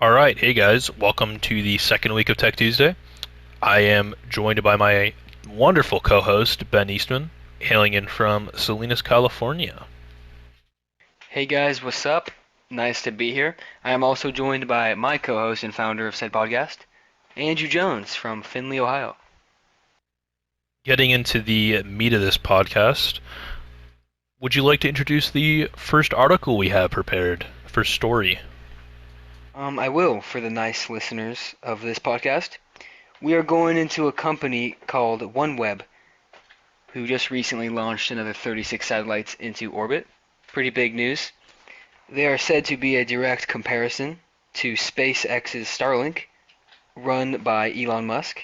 All right, hey guys, welcome to the second week of Tech Tuesday. I am joined by my wonderful co-host Ben Eastman, hailing in from Salinas, California. Hey guys, what's up? Nice to be here. I am also joined by my co-host and founder of said podcast, Andrew Jones from Findlay, Ohio. Getting into the meat of this podcast, would you like to introduce the first article we have prepared, first story? I will for the nice listeners of this podcast. We are going into a company called OneWeb, who just recently launched another 36 satellites into orbit. Pretty big news. They are said to be a direct comparison to SpaceX's Starlink, run by Elon Musk.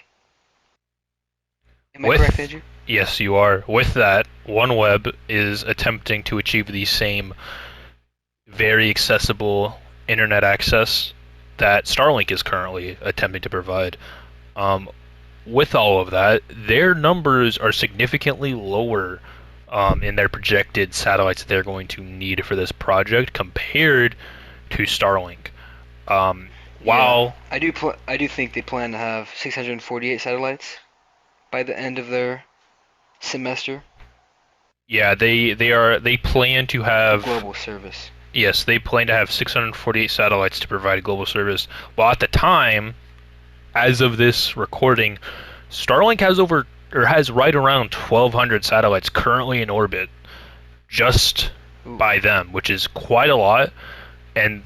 Am I correct, With, Andrew? yes, you are. With that, OneWeb is attempting to achieve the same very accessible internet access that Starlink is currently attempting to provide. Um, with all of that, their numbers are significantly lower in their projected satellites that they're going to need for this project compared to Starlink. Um, Yeah, while I do think they plan to have 648 satellites by the end of their semester yeah, they plan to for have, global service. yes, they plan to have 648 satellites to provide global service. While at the time, as of this recording, Starlink has over or has right around 1,200 satellites currently in orbit just Ooh, by them, which is quite a lot, and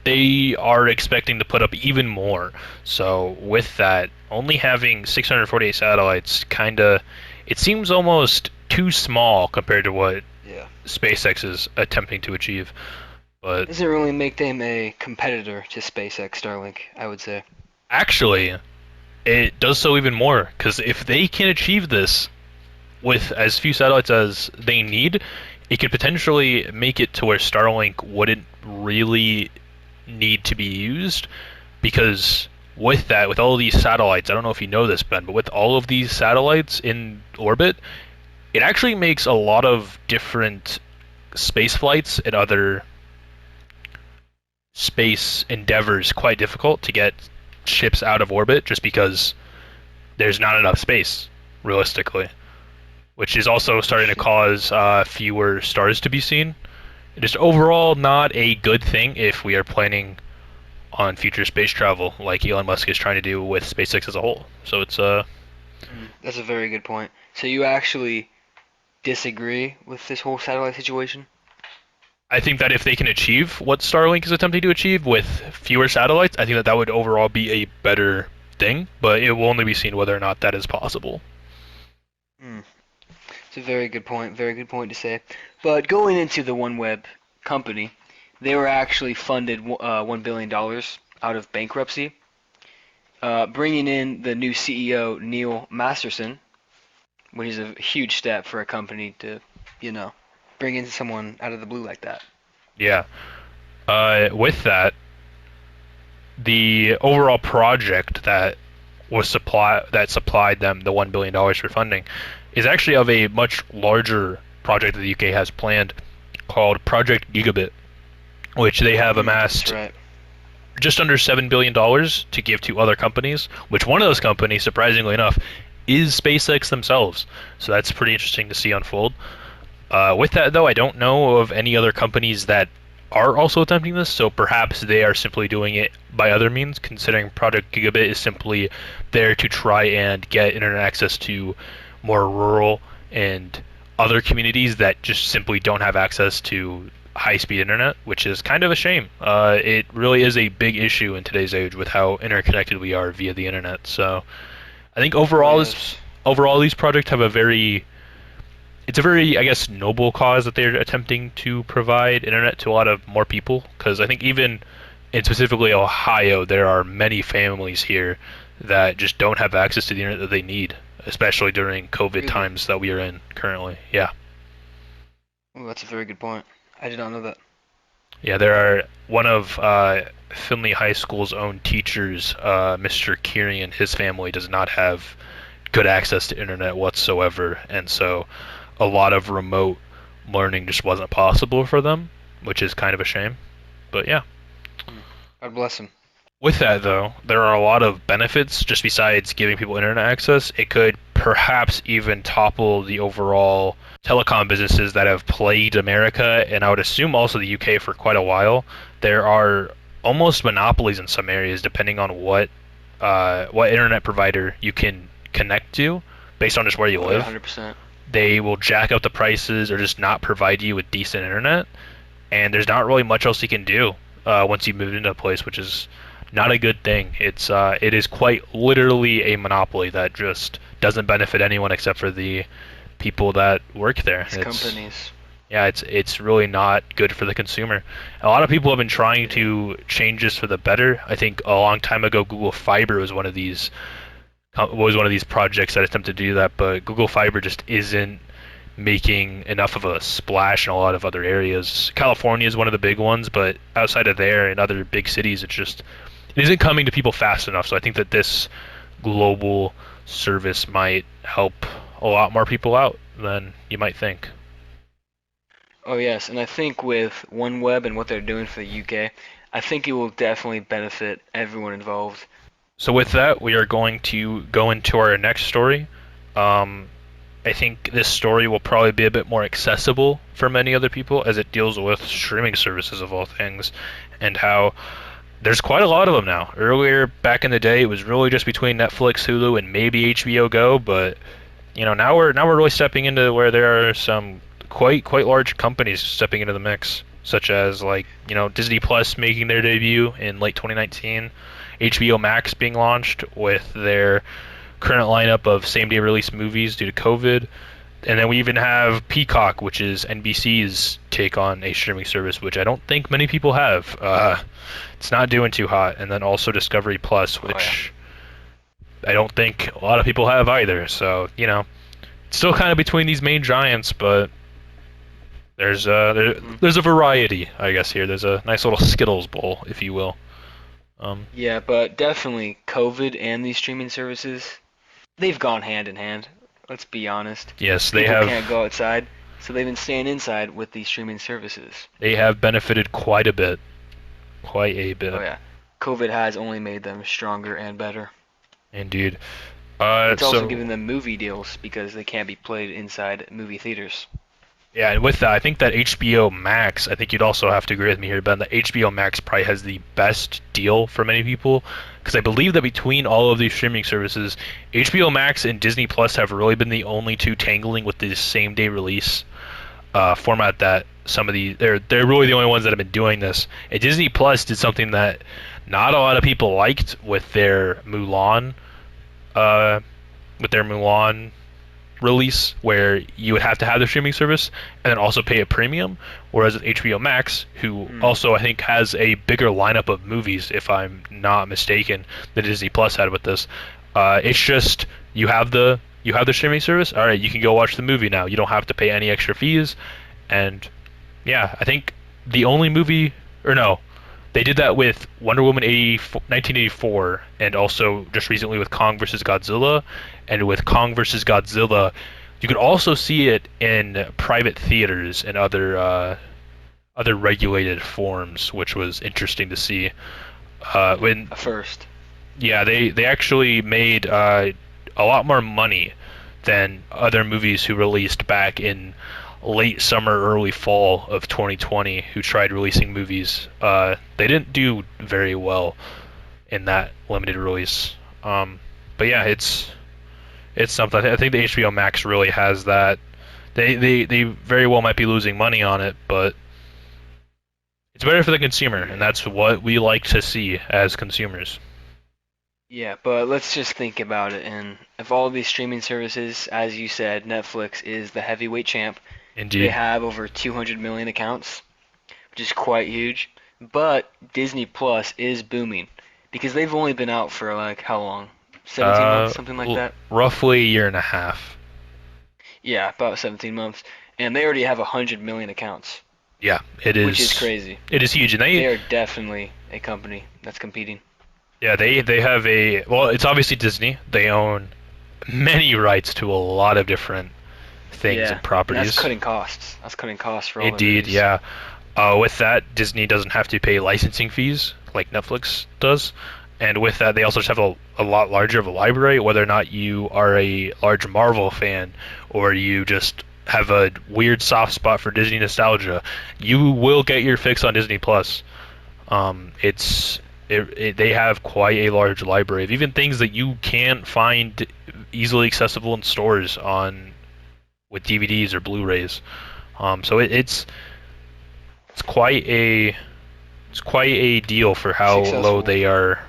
they are expecting to put up even more. So with that, only having 648 satellites kind of it seems almost too small compared to what yeah. SpaceX is attempting to achieve. But Doesn't really make them a competitor to SpaceX Starlink, I would say. actually, it does so even more because if they can achieve this with as few satellites as they need, it could potentially make it to where Starlink wouldn't really need to be used because with that, with all of these satellites, I don't know if you know this, Ben, but with all of these satellites in orbit, it actually makes a lot of different space flights and other space endeavors quite difficult to get ships out of orbit just because there's not enough space, realistically, which is also starting to Interesting. cause fewer stars to be seen. Just overall, not a good thing if we are planning on future space travel, like Elon Musk is trying to do with SpaceX as a whole. So it's That's a very good point. So you actually disagree with this whole satellite situation? I think that if they can achieve what Starlink is attempting to achieve with fewer satellites, I think that that would overall be a better thing. But it will only be seen whether or not that is possible. Hmm. It's a very good point. Very good point to say. But going into the OneWeb company, they were actually funded $1 billion out of bankruptcy, bringing in the new CEO Neil Masterson, which is a huge step for a company to, you know, bring in someone out of the blue like that. Yeah. With that, the overall project that supplied them the $1 billion for funding is actually of a much larger project that the UK has planned called Project Gigabit, which they have That's amassed right. just under $7 billion to give to other companies. Which one of those companies, surprisingly enough, is SpaceX themselves. So that's pretty interesting to see unfold. With that, though, I don't know of any other companies that are also attempting this, so perhaps they are simply doing it by other means, considering Project Gigabit is simply there to try and get internet access to more rural and other communities that just simply don't have access to high-speed internet, which is kind of a shame. It really is a big issue in today's age with how interconnected we are via the internet. So I think It really is. overall these projects have a very it's a very, I guess, noble cause that they're attempting to provide internet to a lot of more people. Because I think even in specifically Ohio, there are many families here that just don't have access to the internet that they need, especially during COVID Really? times that we are in currently. Yeah, Oh, that's a very good point. I did not know that. yeah. There are one of Finley High School's own teachers, Mr. Kieran. His family does not have good access to internet whatsoever, and so a lot of remote learning just wasn't possible for them, which is kind of a shame. But yeah. Hmm. God bless him. With that, though, there are a lot of benefits just besides giving people internet access. It could perhaps even topple the overall telecom businesses that have plagued America, and I would assume also the UK for quite a while. There are almost monopolies in some areas, depending on what internet provider you can connect to, based on just where you Oh yeah, live. 100%. They will jack up the prices or just not provide you with decent internet, and there's not really much else you can do once you move into a place, which is not a good thing. It is quite literally a monopoly that just doesn't benefit anyone except for the people that work there. These companies. It's really not good for the consumer. A lot of people have been trying Yeah. to change this for the better. I think a long time ago, Google Fiber was one of these projects that attempted to do that, but Google Fiber just isn't making enough of a splash in a lot of other areas. California is one of the big ones, but outside of there in other big cities, it isn't coming to people fast enough. So I think that this global service might help a lot more people out than you might think. Oh yes, and I think with OneWeb and what they're doing for the UK, I think it will definitely benefit everyone involved. So with that, we are going to go into our next story. Um, I think this story will probably be a bit more accessible for many other people as it deals with streaming services of all things and how there's quite a lot of them now. Earlier back in the day, it was really just between Netflix, Hulu, and maybe HBO Go, but now we're really stepping into where there are some quite large companies stepping into the mix, such as like Disney Plus making their debut in late 2019, HBO Max being launched with their current lineup of same-day release movies due to COVID. And then we even have Peacock, which is NBC's take on a streaming service, which I don't think many people have. It's not doing too hot. And then also Discovery Plus, Oh yeah. which I don't think a lot of people have either. So, it's still kind of between these main giants, but there's a variety, I guess, here. There's a nice little Skittles bowl, if you will. Yeah, but definitely COVID and these streaming services, they've gone hand in hand. Let's be honest. Yes, People can't go outside, so they've been staying inside with these streaming services. they have benefited quite a bit. Quite a Oh bit, yeah. COVID has only made them stronger and better. indeed. It's also So given them movie deals because they can't be played inside movie theaters. yeah, and with that, I think that HBO Max, I think you'd also have to agree with me here, Ben, that HBO Max probably has the best deal for many people, because I believe that between all of these streaming services, HBO Max and Disney Plus have really been the only two tangling with the same day release format that some of the they're really the only ones that have been doing this. And Disney Plus did something that not a lot of people liked uh, with their Mulan release, where you would have to have the streaming service and then also pay a premium. Whereas with HBO Max, who also I think has a bigger lineup of movies, if I'm not mistaken, than Disney Plus had with this, it's just you have the streaming service. All right, you can go watch the movie now. You don't have to pay any extra fees, and yeah, I think the only movie, or no, they did that with Wonder Woman 1984, and also just recently with Kong vs. Godzilla. And with Kong vs. Godzilla, you could also see it in private theaters and other regulated forms, which was interesting to see. When A first. Yeah, they actually made a lot more money than other movies who released back in late summer, early fall of 2020, who tried releasing movies. They didn't do very well in that limited release. But yeah, it's something. I think the HBO Max really has that. They very well might be losing money on it, but it's better for the consumer, and that's what we like to see as consumers. Yeah, but let's just think about it. And of all these streaming services, as you said, Netflix is the heavyweight champ. They Indeed. have over 200 million accounts, which is quite huge. But Disney Plus is booming because they've only been out for like how long? 17 months, something like that. Roughly a year and a half. Yeah, about 17 months. And they already have 100 million accounts, Yeah, it which is is. crazy. It is huge, and They are definitely a company that's competing. yeah, they have it's obviously Disney. They own many rights to a lot of different things Yeah, and and that's properties. cutting costs. That's cutting costs for all their Indeed, movies. yeah. With that, Disney doesn't have to pay licensing fees like Netflix does. And with that, they also just have a lot larger of a library. Whether or not you are a large Marvel fan or you just have a weird soft spot for Disney nostalgia, you will get your fix on Disney Plus. They have quite a large library of even things that you can't find easily accessible in stores on with DVDs or Blu-rays. So it's quite a deal for how low Successful. they are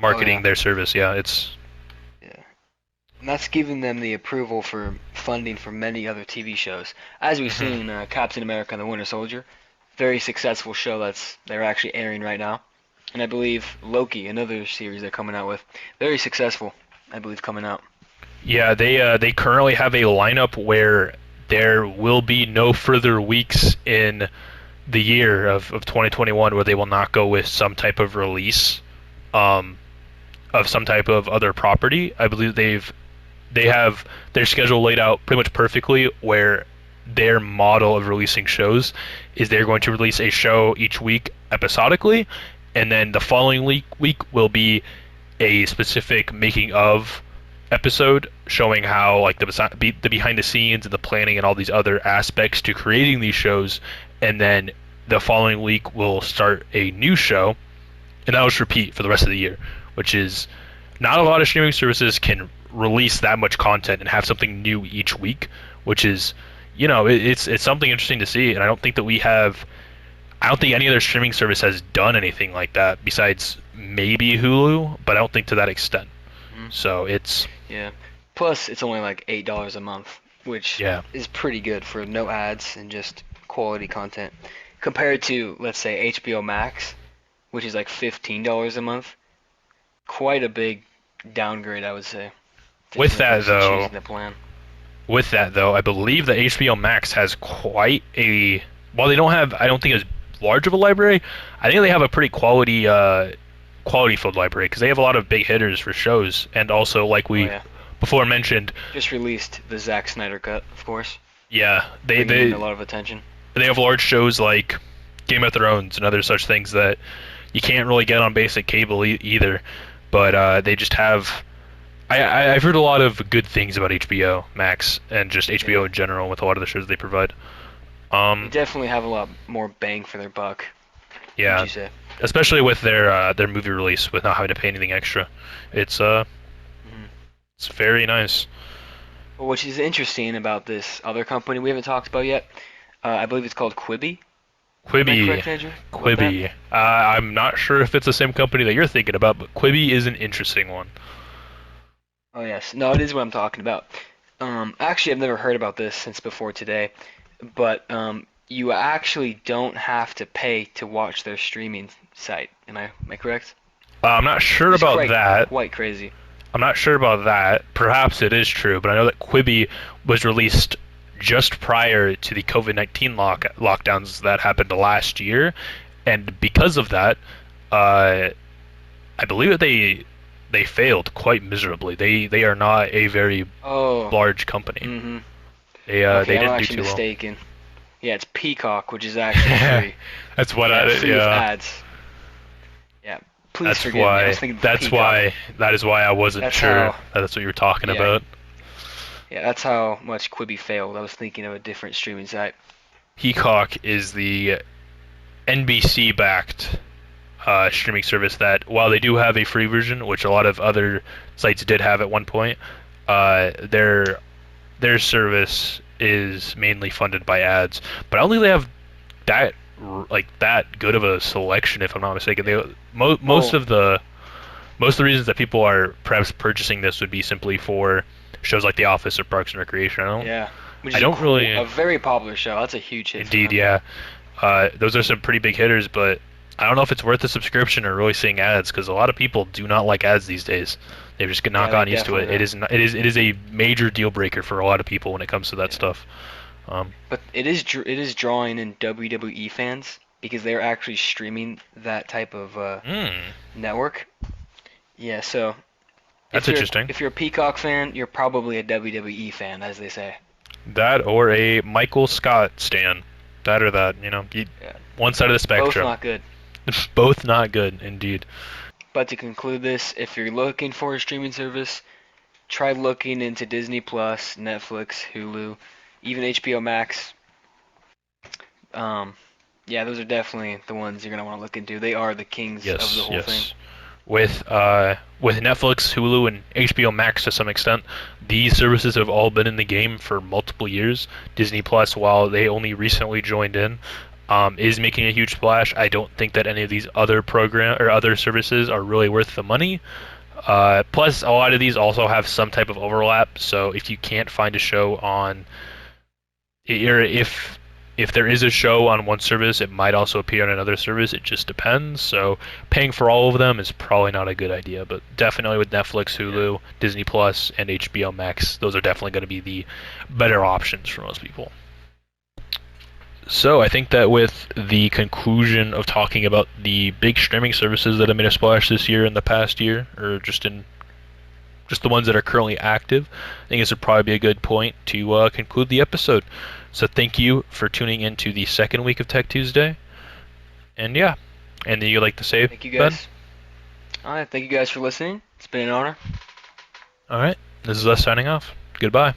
Oh yeah. marketing their service. Yeah, it's Yeah. And that's giving them the approval for funding for many other TV shows. As we've mhm. seen, Captain America and the Winter Soldier, very successful show they're actually airing right now. And I believe Loki, another series they're coming out with, very successful, I believe, coming out. Yeah, they currently have a lineup where there will be no further weeks in the year of 2021 where they will not go with some type of release um, of some type of other property. I believe they have their schedule laid out pretty much perfectly where their model of releasing shows is they're going to release a show each week episodically, and then the following week will be a specific making of episode showing how like the behind the scenes and the planning and all these other aspects to creating these shows, and then the following week we'll start a new show, and that'll just repeat for the rest of the year, which is not a lot of streaming services can release that much content and have something new each week, which is, it's something interesting to see, and I don't think any other streaming service has done anything like that besides maybe Hulu, but I don't think to that extent. Hmm. So it's Yeah. Plus, it's only like $8 a month, which yeah. is pretty good for no ads and just quality content. Compared to, let's say, HBO Max, which is like $15 a month. Quite a big downgrade, I would say, With for the that person though, choosing the plan. I believe that HBO Max has quite a while they don't have I don't think as large of a library. I think they have a pretty quality filled library because they have a lot of big hitters for shows, and also like Oh we yeah. before mentioned, Just released the Zack Snyder cut, of course, yeah, bringing in a lot of attention. they have large shows like Game of Thrones and other such things that you can't really get on basic cable either. But they just have. I've heard a lot of good things about HBO Max and just HBO Yeah. in general with a lot of the shows they provide. They Um, definitely have a lot more bang for their buck, would yeah, you say? especially with their movie release with not having to pay anything extra. It's Hmm. it's very nice. Well, which is interesting about this other company we haven't talked about yet. I believe it's called Quibi. Am I Quibi, correct, Andrew, about that? Quibi. I'm not sure if it's the same company that you're thinking about, but Quibi is an interesting one. Oh yes, no, it is what I'm talking about. Actually, I've never heard about this since before today, but you actually don't have to pay to watch their streaming site. Am I correct? I'm not sure Which is about that. quite crazy. I'm not sure about that. Perhaps it is true, but I know that Quibi was released just prior to the COVID-19 lockdowns that happened last year, and because of that, uh, I believe that they failed quite miserably. They are not a very Oh, large company. mm-hmm. They Okay, I'm didn't do actually too well. mistaken. Yeah, it's Peacock, which is actually free. That's what Yeah, I free with yeah. ads. Yeah, please forgive me. I was thinking Peacock. That is why I wasn't That's sure how. that that's what you were talking Yeah, about. yeah, that's how much Quibi failed. I was thinking of a different streaming site. Peacock is the NBC backed streaming service that, while they do have a free version, which a lot of other sites did have at one point, uh, their their service is mainly funded by ads. But I don't think they have that that good of a selection, if I'm not mistaken. Oh, Most of the reasons that people are perhaps purchasing this would be simply for shows like The Office or Parks and Recreation. yeah, which I is don't really. a very popular show. That's a huge hit for Indeed, them. yeah. Those are some pretty big hitters, but I don't know if it's worth the subscription or really seeing ads because a lot of people do not like ads these days. They've just not Yeah, they gotten used to definitely it. It don't. is not, it is a major deal breaker for a lot of people when it comes to that Yeah. stuff. Um, But it is drawing in WWE fans because they're actually streaming that type of mm, network. Yeah, so that's interesting. if you're a Peacock fan, you're probably a WWE fan, as they say. That or a Michael Scott stan. That or that, Yeah, one side of the both spectrum. not good. Both not good, indeed. But to conclude this, if you're looking for a streaming service, try looking into Disney Plus, Netflix, Hulu, even HBO Max. Um, yeah, those are definitely the ones you're gonna want to look into. They are the kings of the Yes, whole thing. yes. With Netflix, Hulu, and HBO Max to some extent, these services have all been in the game for multiple years. Disney Plus, while they only recently joined in, is making a huge splash. I don't think that any of these other program or other services are really worth the money. Plus, a lot of these also have some type of overlap. So if you can't find a show on, or if there is a show on one service, it might also appear on another service. It just depends. So paying for all of them is probably not a good idea. But definitely with Netflix, Yeah. Hulu, Disney Plus, and HBO Max, those are definitely going to be the better options for most people. So I think that with the conclusion of talking about the big streaming services that have made a splash this year in the past year, or just the ones that are currently active, I think this would probably be a good point to conclude the episode. So thank you for tuning into the second week of Tech Tuesday. And yeah, anything you'd like to say, Thank you Ben? guys. All right, thank you guys for listening. It's been an honor. All right, this is us signing off. Goodbye.